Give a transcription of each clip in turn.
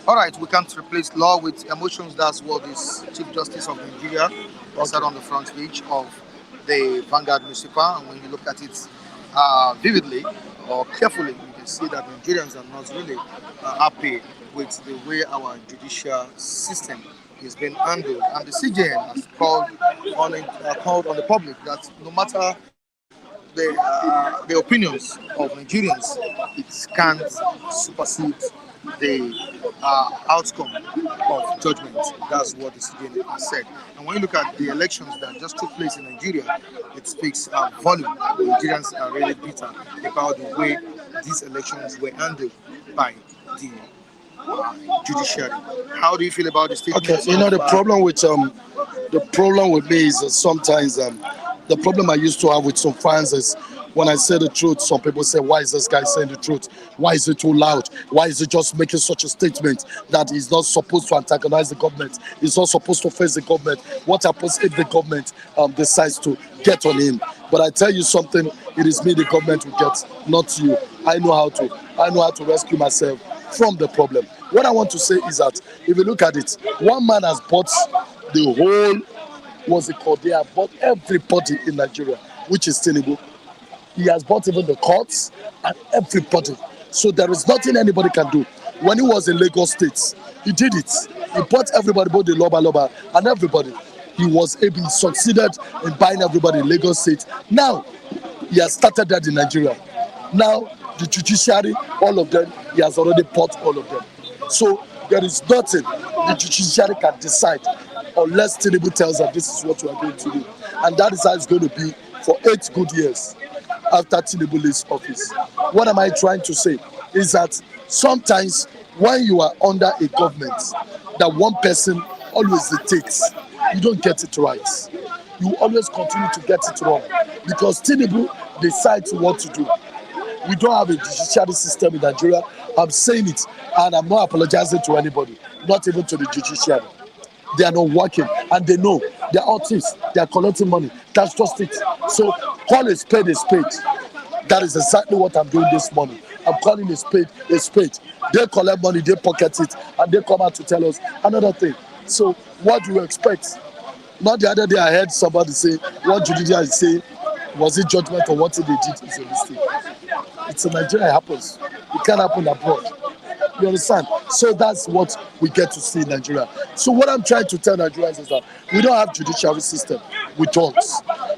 All right, we can't replace law with emotions. That's what this Chief Justice of Nigeria said on the front page of the Vanguard newspaper. And when you look at it vividly or carefully, you can see that Nigerians are not really happy with the way our judicial system is being handled. And the CJN has called on the public that no matter the opinions of Nigerians, it can't supersede the outcome of judgment. That's what the CJN has said. And when you look at the elections that just took place in Nigeria, it speaks volume. Nigerians are really bitter about the way these elections were handled by the judiciary. How do you feel about the statement? Okay, the problem with me is that sometimes the problem I used to have with some fans is when I say the truth, some people say, why is this guy saying the truth? Why is it too loud? Why is it just making such a statement that he's not supposed to antagonize the government? He's not supposed to face the government. What happens if the government decides to get on him? But I tell you something, it is me the government will get, not you. I know how to rescue myself from the problem. What I want to say is that if you look at it, one man has bought the whole, what's it called? They have bought everybody in Nigeria, which is Tinubu. He has bought even the courts and everybody. So there is nothing anybody can do. When he was in Lagos State, he did it. He bought everybody, both the Loba and everybody. He succeeded in buying everybody in Lagos State. Now, he has started that in Nigeria. Now, the judiciary, all of them, he has already bought all of them. So there is nothing the judiciary can decide unless Tinubu tells them this is what we are going to do. And that is how it's going to be for 8 good years after Tinubu leaves office. What am I trying to say? Is that sometimes when you are under a government that one person always dictates, you don't get it right. You always continue to get it wrong because Tinubu decides what to do. We don't have a judiciary system in Nigeria. I'm saying it, and I'm not apologizing to anybody, not even to the judiciary. They are not working, and they know they're all thieves. They are collecting money. That's just it. So call a spade a spade. That is exactly what I'm doing this morning. I'm calling a spade a spade. They collect money, they pocket it, and they come out to tell us another thing. So what do you expect? Not the other day I heard somebody say, what judiciary is saying, was it judgment or what they did is a mistake. It's in Nigeria, it happens. It can't happen abroad. You understand? So that's what we get to see in Nigeria. So what I'm trying to tell Nigerians is that we don't have judiciary system. We don't.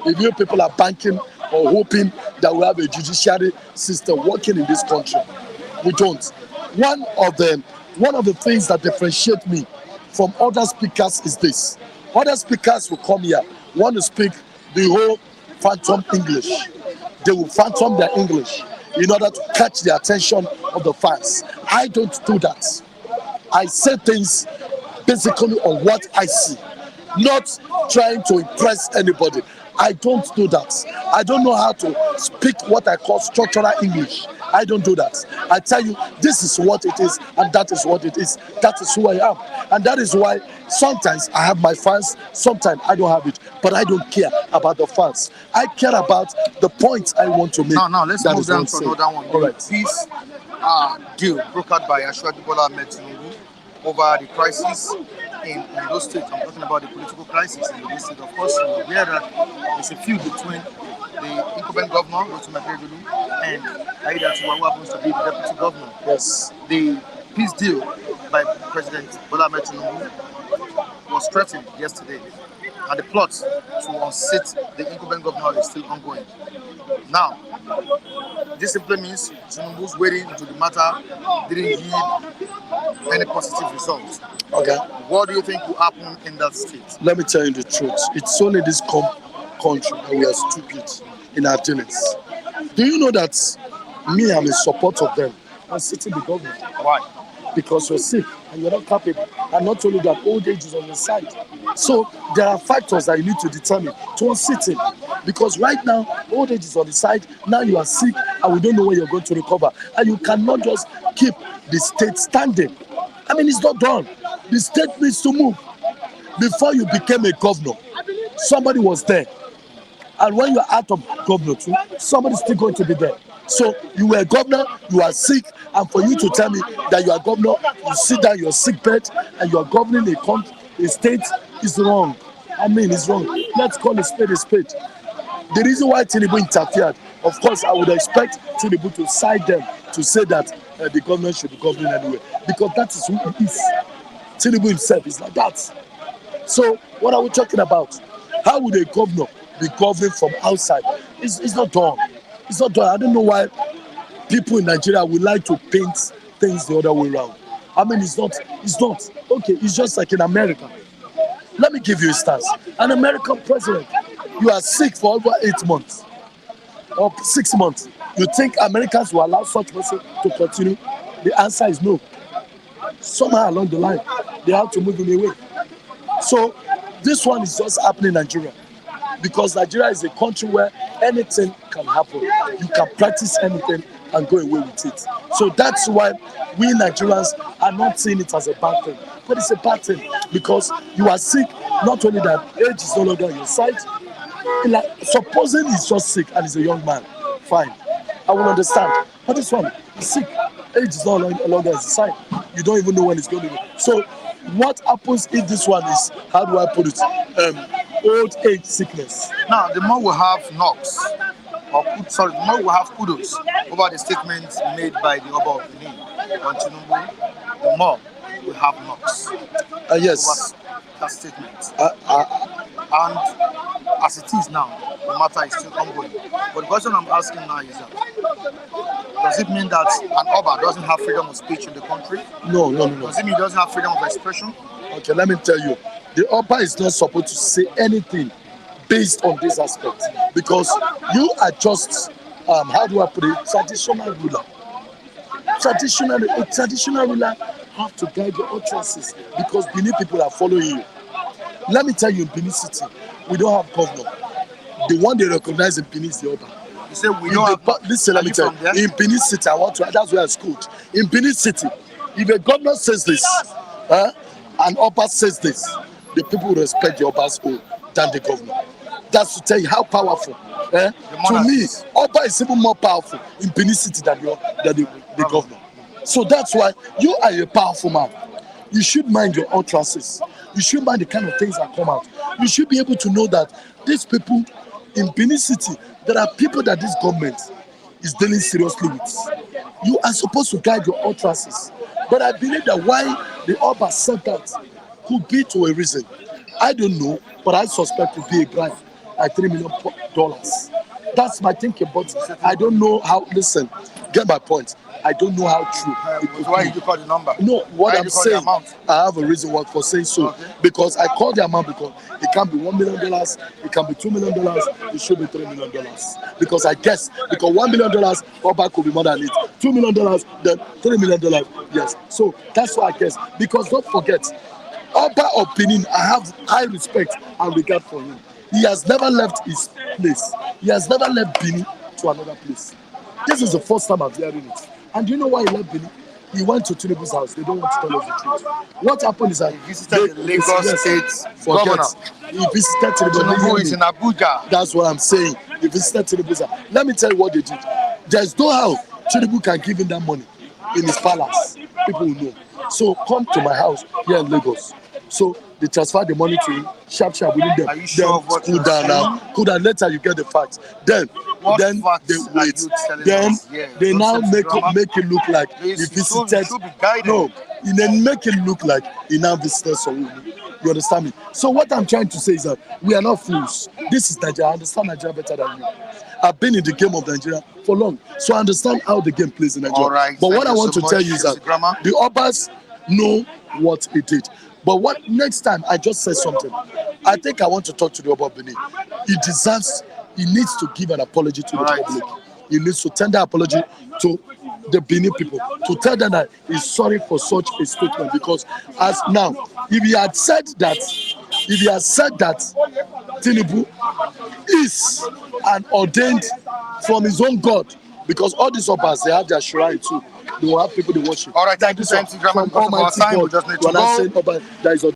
If you people are banking or hoping that we have a judiciary system working in this country, we don't. One of the things that differentiate me from other speakers is this. Other speakers will come here, want to speak the whole phantom English. They will phantom their English in order to catch the attention of the fans. I don't do that. I say things basically on what I see, not trying to impress anybody. I don't do that. I don't know how to speak what I call structural English. I don't do that. I tell you, this is what it is, and that is what it is. That is who I am. And that is why sometimes I have my fans, sometimes I don't have it. But I don't care about the fans. I care about the points I want to make. Now, let's move down to another one. All right. Peace deal brokered by Ashwadi Bola Ahmed Tinubu over the crisis in those states. I'm talking about the political crisis in those states. Of course, you're aware that there's a feud between the incumbent governor, Rotimi Akeredolu, and Aida Tiwa, who happens to be the deputy governor. Yes. The peace deal by President Bola Ahmed Tinubu was threatened yesterday, and the plot to unseat the incumbent governor is still ongoing. Now, this simply means Tinubu's waiting until the matter didn't yield any positive results. Okay. What do you think will happen in that state? Let me tell you the truth. It's only this country that we are stupid in our dealings. Do you know that me, I'm in support of them? I'm sitting the government. Why? Because you're sick and you're not capable. And not only that, old age is on the side. So there are factors that you need to determine to unseat him. Because right now, old age is on the side. Now you are sick and we don't know when you're going to recover. And you cannot just keep the state standing. I mean, it's not done. The state needs to move. Before you became a governor, somebody was there. And when you're out of governor too, somebody's still going to be there. So you were a governor, you are sick, And for you to tell me that you are governor, you sit down your sick bed and you are governing a state is wrong. I mean, it's wrong. Let's call a spade a spade. The reason why Tinubu interfered, of course, I would expect Tinubu to side them to say that the government should be governing anyway, because that is who he is. Tinubu himself is like that. So what are we talking about? How would a governor be governing from outside? It's not done. It's not done. I don't know why people in Nigeria would like to paint things the other way around. I mean, it's not. Okay, it's just like in America. Let me give you a stance. An American president, you are sick for over 8 months or 6 months. You think Americans will allow such person to continue? The answer is no. Somehow along the line, they have to move him away. So this one is just happening in Nigeria, because Nigeria is a country where anything can happen. You can practice anything and go away with it. So that's why we Nigerians are not seeing it as a bad thing. But it's a bad thing because you are sick. Not only that, age is no longer on your side. Like, supposing he's just sick and he's a young man, fine, I will understand. But this one, he's sick. Age is no longer on his side. You don't even know when it's going to be. So what happens if this one is, how do I put it, old age sickness? Now, the more we have knocks, the more we have kudos over the statements made by the Oba of Benin on Tinubu, the more we have knocks. Yes. Over that statement. And as it is now, the matter is still ongoing. But the question I'm asking now is that, does it mean that an Oba doesn't have freedom of speech in the country? No. Does it mean he doesn't have freedom of expression? Okay, let me tell you. The Oba is not supposed to say anything based on this aspect, because you are just, how do I put it, traditional ruler. A traditional ruler have to guide your utterances because Benin people are following you. Let me tell you, in Benin City, we don't have governor. The one they recognize in Benin is the Oba. You say we don't have. Listen, let me tell you. In Benin City, that's where I schooled. In Benin City, if a governor says this, and Oba says this, the people respect the Oba's own than the governor. That's to tell you how powerful. To me, Oba is even more powerful in Benin City than the governor. So that's why you are a powerful man. You should mind your utterances. You should mind the kind of things that come out. You should be able to know that these people in Benin City, there are people that this government is dealing seriously with. You are supposed to guide your utterances. But I believe that why the Oba said that could be to a reason. I don't know, but I suspect it to be a bribe, like $3 million. That's my thinking, but I don't know how. Listen, get my point. I don't know how true it could Why be. did you call the number? No, what I'm saying, I have a reason for saying so. Okay. Because I called the amount because it can be $1 million, it can be $2 million, it should be $3 million. Because I guess, because $1 million, Oba could be more than it. $2 million, then $3 million, yes. So that's what I guess. Because don't forget, Oba of Benin, I have high respect and regard for him. He has never left his place. He has never left Benin to another place. This is the first time I'm hearing it. And do you know why he left Benin? He went to Tinubu's house. They don't want to tell us the truth. What happened is that he visited the Lagos State governor. He visited Tinubu is in Abuja. That's what I'm saying. He visited Tinubu's house. Let me tell you what they did. There's no how Tinubu can give him that money in his palace. People will know. So come to my house here in Lagos. So they transfer the money to him, sharp within them. Are you sure of what cool you're down saying? now. Cool down. Later you get the facts. Then they wait. Then they now make it look like he visited. No, he then make it look like he now visited someone. You understand me? So what I'm trying to say is that we are not fools. This is Nigeria. I understand Nigeria better than you. I've been in the game of Nigeria for long, so I understand how the game plays in Nigeria. Right, but what I want to tell you is that the Obas know what he did. But what next time I just said something, I think I want to talk to the Oba of Benin. He needs to give an apology to the public. He needs to tender apology to the Benin people, to tell them that he's sorry for such a statement. Because as now, if he had said that Tinubu is an ordained from his own God, because all these Obas, they have their shrine too. They will have people they worship. All right, thank you, Almighty God. We just need to go. That is